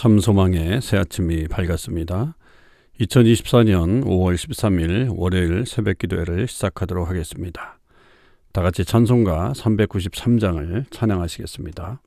참소망의 새 아침이 밝았습니다. 2024년 5월 13일 월요일 새벽 기도회를 시작하도록 하겠습니다. 다 같이 찬송가 393장을 찬양하시겠습니다.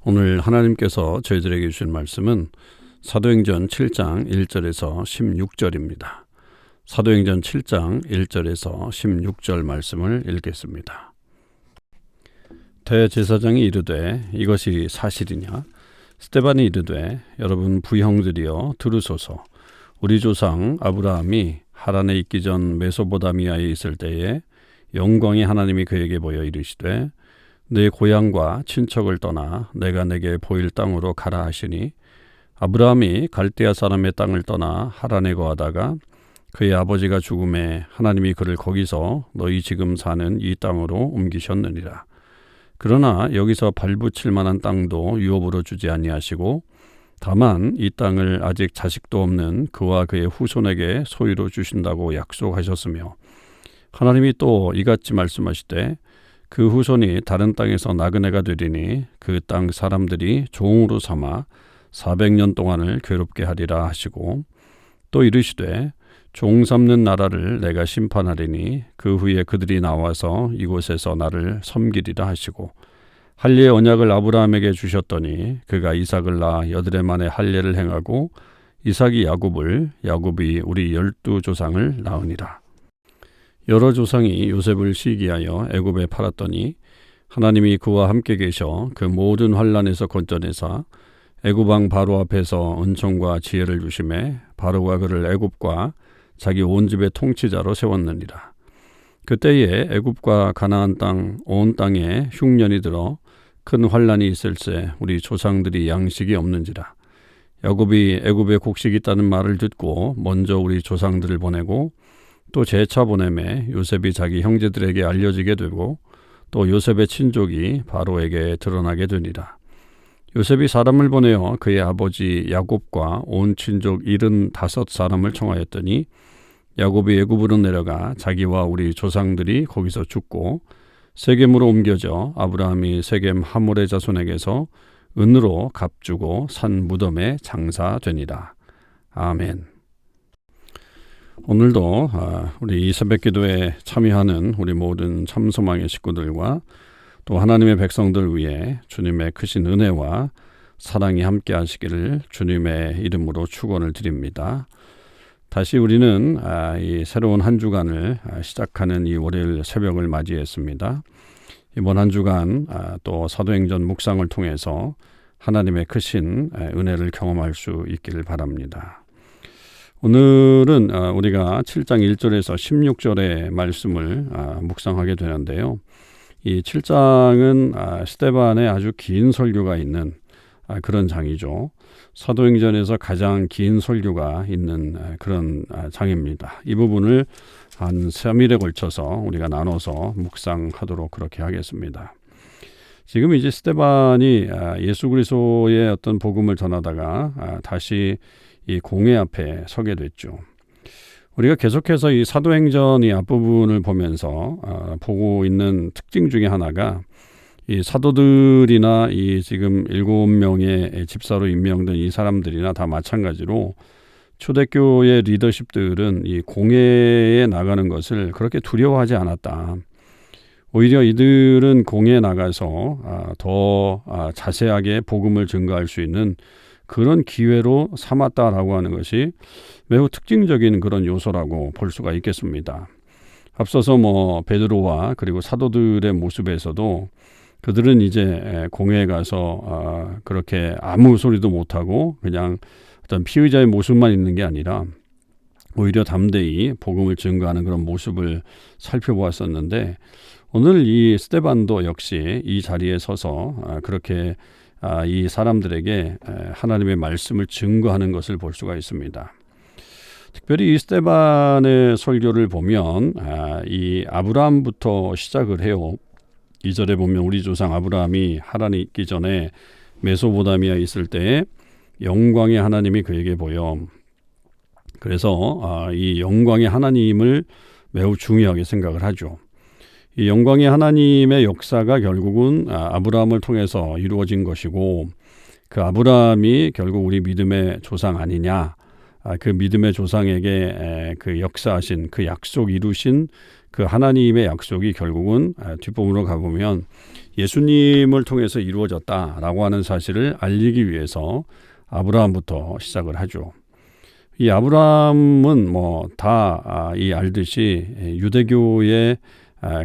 오늘 하나님께서 저희들에게 주신 말씀은 사도행전 7장 1절에서 16절입니다. 사도행전 7장 1절에서 16절 말씀을 읽겠습니다. 대제사장이 이르되 이것이 사실이냐? 스데반이 이르되 여러분 부형들이여 들으소서. 우리 조상 아브라함이 하란에 있기 전 메소포다미아에 있을 때에 영광의 하나님이 그에게 보여 이르시되 내 고향과 친척을 떠나 내가 내게 보일 땅으로 가라 하시니 아브라함이 갈대아 사람의 땅을 떠나 하란에 거하다가 그의 아버지가 죽음에 하나님이 그를 거기서 너희 지금 사는 이 땅으로 옮기셨느니라. 그러나 여기서 발붙일 만한 땅도 유업으로 주지 아니하시고 다만 이 땅을 아직 자식도 없는 그와 그의 후손에게 소유로 주신다고 약속하셨으며 하나님이 또 이같이 말씀하시되 그 후손이 다른 땅에서 나그네가 되리니 그 땅 사람들이 종으로 삼아 400년 동안을 괴롭게 하리라 하시고 또 이르시되 종 삼는 나라를 내가 심판하리니 그 후에 그들이 나와서 이곳에서 나를 섬기리라 하시고 할례의 언약을 아브라함에게 주셨더니 그가 이삭을 낳아 여드레 만에 할례를 행하고 이삭이 야곱을 야곱이 우리 12조상을 낳으니라. 여러 조상이 요셉을 시기하여 애굽에 팔았더니 하나님이 그와 함께 계셔 그 모든 환난에서 건져내사 애굽 왕 바로 앞에서 은총과 지혜를 주심에 바로가 그를 애굽과 자기 온 집의 통치자로 세웠느니라. 그때에 애굽과 가나안 땅 온 땅에 흉년이 들어 큰 환난이 있을새 우리 조상들이 양식이 없는지라. 야곱이 애굽에 곡식이 있다는 말을 듣고 먼저 우리 조상들을 보내고 또 재차 보내매 요셉이 자기 형제들에게 알려지게 되고 또 요셉의 친족이 바로에게 드러나게 되니라. 요셉이 사람을 보내어 그의 아버지 야곱과 온 친족 75사람을 청하였더니 야곱이 애굽으로 내려가 자기와 우리 조상들이 거기서 죽고 세겜으로 옮겨져 아브라함이 세겜 하몰의 자손에게서 은으로 값주고 산 무덤에 장사되니라. 아멘. 오늘도 우리 이 새벽기도에 참여하는 우리 모든 참소망의 식구들과 또 하나님의 백성들 위해 주님의 크신 은혜와 사랑이 함께 하시기를 주님의 이름으로 축원을 드립니다. 다시 우리는 이 새로운 한 주간을 시작하는 이 월요일 새벽을 맞이했습니다. 이번 한 주간 또 사도행전 묵상을 통해서 하나님의 크신 은혜를 경험할 수 있기를 바랍니다. 오늘은 우리가 7장 1절에서 16절의 말씀을 묵상하게 되는데요. 이 7장은 스데반의 아주 긴 설교가 있는 그런 장이죠. 사도행전에서 가장 긴 설교가 있는 그런 장입니다. 이 부분을 한 3일에 걸쳐서 우리가 나눠서 묵상하도록 그렇게 하겠습니다. 지금 이제 스데반이 예수 그리스도의 어떤 복음을 전하다가 다시 이 공회 앞에 서게 됐죠. 우리가 계속해서 이 사도행전 이 앞부분을 보면서 보고 있는 특징 중에 하나가 이 사도들이나 이 지금 7명의 집사로 임명된 이 사람들이나 다 마찬가지로 초대교회 리더십들은 이 공회에 나가는 것을 그렇게 두려워하지 않았다. 오히려 이들은 공회에 나가서 더 자세하게 복음을 증거할 수 있는 그런 기회로 삼았다라고 하는 것이 매우 특징적인 그런 요소라고 볼 수가 있겠습니다. 앞서서 베드로와 그리고 사도들의 모습에서도 그들은 이제 공회에 가서 그렇게 아무 소리도 못하고 그냥 어떤 피의자의 모습만 있는 게 아니라 오히려 담대히 복음을 증거하는 그런 모습을 살펴보았었는데 오늘 이 스데반도 역시 이 자리에 서서 그렇게 이 사람들에게 하나님의 말씀을 증거하는 것을 볼 수가 있습니다. 특별히 이 스데반의 설교를 보면 이 아브라함부터 시작을 해요. 2절에 보면 우리 조상 아브라함이 하란에 있기 전에 메소포다미아에 있을 때에 영광의 하나님이 그에게 보여. 그래서 이 영광의 하나님을 매우 중요하게 생각을 하죠. 이 영광의 하나님의 역사가 결국은 아브라함을 통해서 이루어진 것이고 그 아브라함이 결국 우리 믿음의 조상 아니냐. 그 믿음의 조상에게 그 역사하신 그 약속 이루신 그 하나님의 약속이 결국은 뒷부분으로 가보면 예수님을 통해서 이루어졌다라고 하는 사실을 알리기 위해서 아브라함부터 시작을 하죠. 이 아브라함은 다 알듯이 유대교의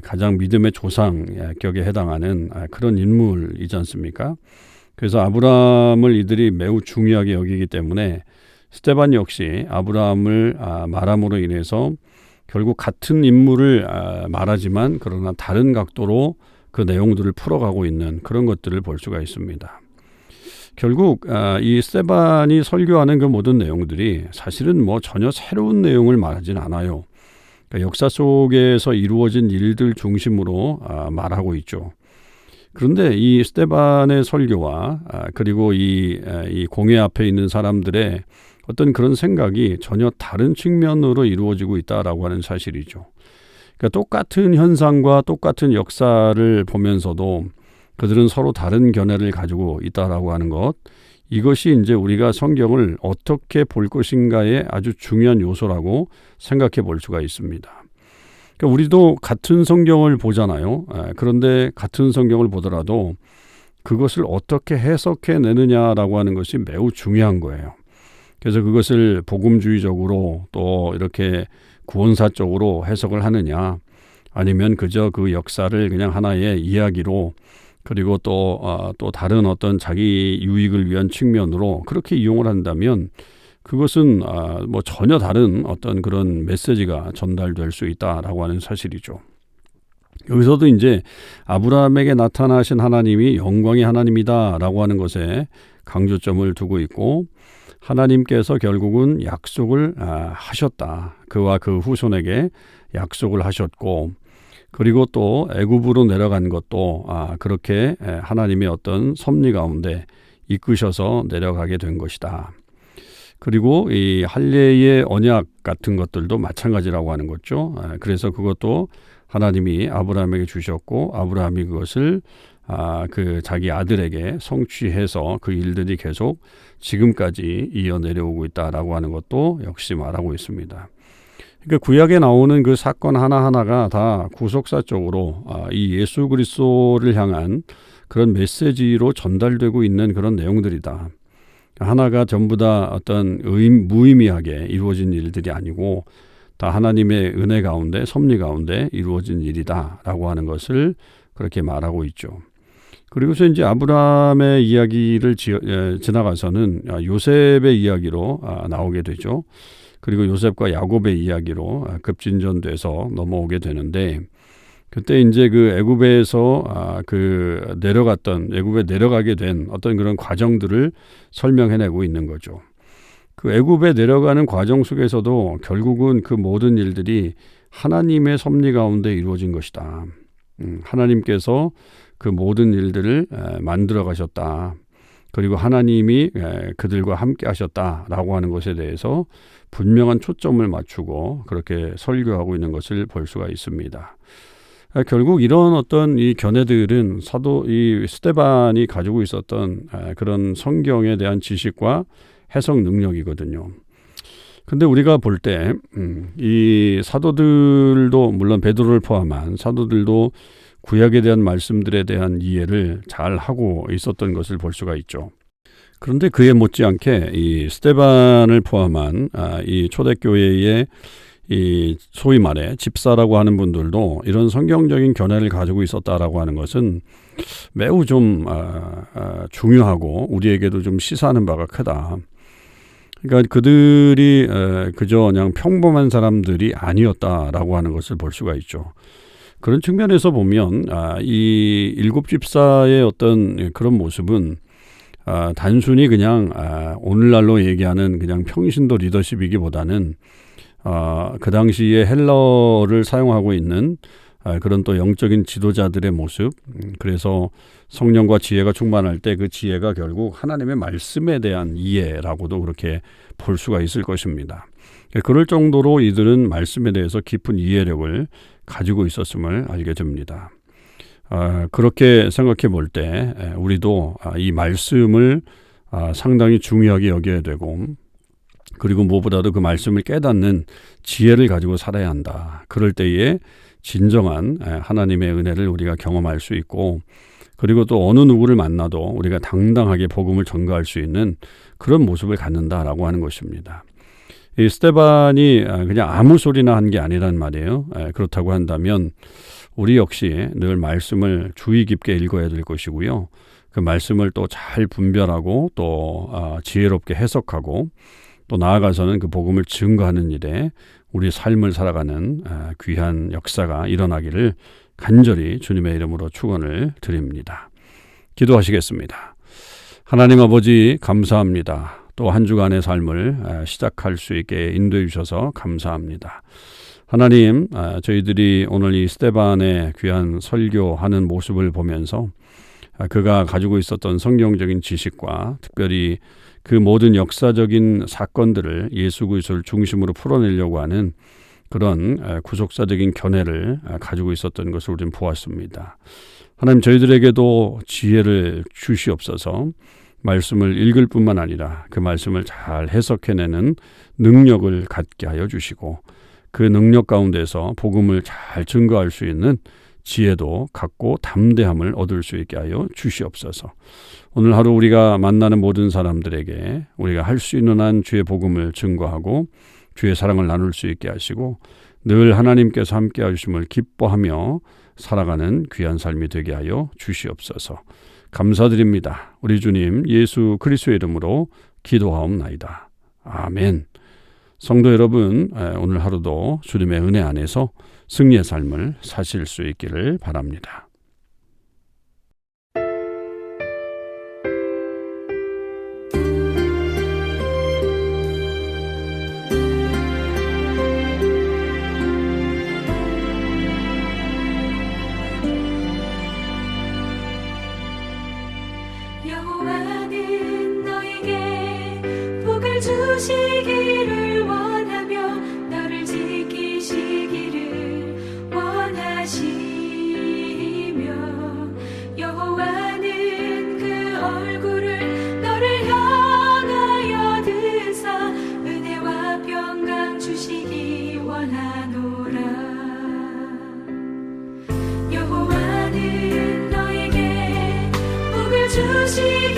가장 믿음의 조상 격에 해당하는 그런 인물이지 않습니까? 그래서 아브라함을 이들이 매우 중요하게 여기기 때문에 스데반 역시 아브라함을 말함으로 인해서 결국 같은 인물을 말하지만 그러나 다른 각도로 그 내용들을 풀어가고 있는 그런 것들을 볼 수가 있습니다. 결국 이 스데반이 설교하는 그 모든 내용들이 사실은 뭐 전혀 새로운 내용을 말하진 않아요. 그러니까 역사 속에서 이루어진 일들 중심으로 말하고 있죠. 그런데 이 스데반의 설교와 그리고 이 공회 앞에 있는 사람들의 어떤 그런 생각이 전혀 다른 측면으로 이루어지고 있다라고 하는 사실이죠. 그러니까 똑같은 현상과 똑같은 역사를 보면서도 그들은 서로 다른 견해를 가지고 있다라고 하는 것, 이것이 이제 우리가 성경을 어떻게 볼 것인가의 아주 중요한 요소라고 생각해 볼 수가 있습니다. 그러니까 우리도 같은 성경을 보잖아요. 그런데 같은 성경을 보더라도 그것을 어떻게 해석해 내느냐라고 하는 것이 매우 중요한 거예요. 그래서 그것을 복음주의적으로 또 이렇게 구원사적으로 해석을 하느냐, 아니면 그저 그 역사를 그냥 하나의 이야기로, 그리고 또 다른 어떤 자기 유익을 위한 측면으로 그렇게 이용을 한다면 그것은 뭐 전혀 다른 어떤 그런 메시지가 전달될 수 있다라고 하는 사실이죠. 여기서도 이제 아브라함에게 나타나신 하나님이 영광의 하나님이다라고 하는 것에 강조점을 두고 있고, 하나님께서 결국은 약속을 하셨다. 그와 그 후손에게 약속을 하셨고, 그리고 또 애굽으로 내려간 것도 그렇게 하나님의 어떤 섭리 가운데 이끄셔서 내려가게 된 것이다. 그리고 이 할례의 언약 같은 것들도 마찬가지라고 하는 거죠. 그래서 그것도 하나님이 아브라함에게 주셨고, 아브라함이 그것을 그 자기 아들에게 성취해서 그 일들이 계속 지금까지 이어 내려오고 있다라고 하는 것도 역시 말하고 있습니다. 그러니까 구약에 나오는 그 사건 하나하나가 다 구속사적으로 이 예수 그리스도를 향한 그런 메시지로 전달되고 있는 그런 내용들이다. 하나가 전부 다 어떤 무의미하게 이루어진 일들이 아니고 다 하나님의 은혜 가운데, 섭리 가운데 이루어진 일이다라고 하는 것을 그렇게 말하고 있죠. 그리고서 이제 아브라함의 이야기를 지나가서는 요셉의 이야기로 나오게 되죠. 그리고 요셉과 야곱의 이야기로 급진전돼서 넘어오게 되는데, 그때 이제 그 애굽에서 애굽에 내려가게 된 어떤 그런 과정들을 설명해내고 있는 거죠. 그 애굽에 내려가는 과정 속에서도 결국은 그 모든 일들이 하나님의 섭리 가운데 이루어진 것이다. 하나님께서 그 모든 일들을 만들어 가셨다. 그리고 하나님이 그들과 함께 하셨다라고 하는 것에 대해서 분명한 초점을 맞추고 그렇게 설교하고 있는 것을 볼 수가 있습니다. 결국 이런 어떤 이 견해들은 이 스데반이 가지고 있었던 그런 성경에 대한 지식과 해석 능력이거든요. 근데 우리가 볼 때 이 사도들도, 물론 베드로를 포함한 사도들도 구약에 대한 말씀들에 대한 이해를 잘 하고 있었던 것을 볼 수가 있죠. 그런데 그에 못지않게 이 스데반을 포함한 이 초대교회의 이 소위 말해 집사라고 하는 분들도 이런 성경적인 견해를 가지고 있었다라고 하는 것은 매우 좀 중요하고 우리에게도 좀 시사하는 바가 크다. 그러니까 그들이 그저 그냥 평범한 사람들이 아니었다라고 하는 것을 볼 수가 있죠. 그런 측면에서 보면 이 일곱 집사의 어떤 그런 모습은 단순히 그냥 오늘날로 얘기하는 그냥 평신도 리더십이기보다는 그 당시에 헬러를 사용하고 있는 그런 또 영적인 지도자들의 모습, 그래서 성령과 지혜가 충만할 때 그 지혜가 결국 하나님의 말씀에 대한 이해라고도 그렇게 볼 수가 있을 것입니다. 그럴 정도로 이들은 말씀에 대해서 깊은 이해력을 가지고 있었음을 알게 됩니다. 그렇게 생각해 볼 때 우리도 이 말씀을 상당히 중요하게 여겨야 되고, 그리고 무엇보다도 그 말씀을 깨닫는 지혜를 가지고 살아야 한다. 그럴 때에 진정한 하나님의 은혜를 우리가 경험할 수 있고, 그리고 또 어느 누구를 만나도 우리가 당당하게 복음을 전가할 수 있는 그런 모습을 갖는다라고 하는 것입니다. 이 스데반이 그냥 아무 소리나 한 게 아니란 말이에요. 그렇다고 한다면 우리 역시 늘 말씀을 주의 깊게 읽어야 될 것이고요. 그 그 말씀을 또 잘 분별하고 또 지혜롭게 해석하고 또 나아가서는 그 복음을 증거하는 일에 우리 삶을 살아가는 귀한 역사가 일어나기를 간절히 주님의 이름으로 축원을 드립니다. 기도하시겠습니다. 하나님 아버지 감사합니다. 또 한 주간의 삶을 시작할 수 있게 인도해 주셔서 감사합니다. 하나님, 저희들이 오늘 이 스데반의 귀한 설교하는 모습을 보면서 그가 가지고 있었던 성경적인 지식과 특별히 그 모든 역사적인 사건들을 예수 그리스도를 중심으로 풀어내려고 하는 그런 구속사적인 견해를 가지고 있었던 것을 우리는 보았습니다. 하나님, 저희들에게도 지혜를 주시옵소서. 말씀을 읽을 뿐만 아니라 그 말씀을 잘 해석해내는 능력을 갖게 하여 주시고 그 능력 가운데서 복음을 잘 증거할 수 있는 지혜도 갖고 담대함을 얻을 수 있게 하여 주시옵소서. 오늘 하루 우리가 만나는 모든 사람들에게 우리가 할 수 있는 한 주의 복음을 증거하고 주의 사랑을 나눌 수 있게 하시고 늘 하나님께서 함께 하심을 기뻐하며 살아가는 귀한 삶이 되게 하여 주시옵소서. 감사드립니다. 우리 주님 예수 그리스도의 이름으로 기도하옵나이다. 아멘. 성도 여러분, 오늘 하루도 주님의 은혜 안에서 승리의 삶을 사실 수 있기를 바랍니다. 여호와는 너에게 복을 주시기를 원하며 너를 지키시기를 원하시며 여호와는 그 얼굴을 너를 향하여 드사 은혜와 평강 주시기 원하노라. 여호와는 너에게 복을 주시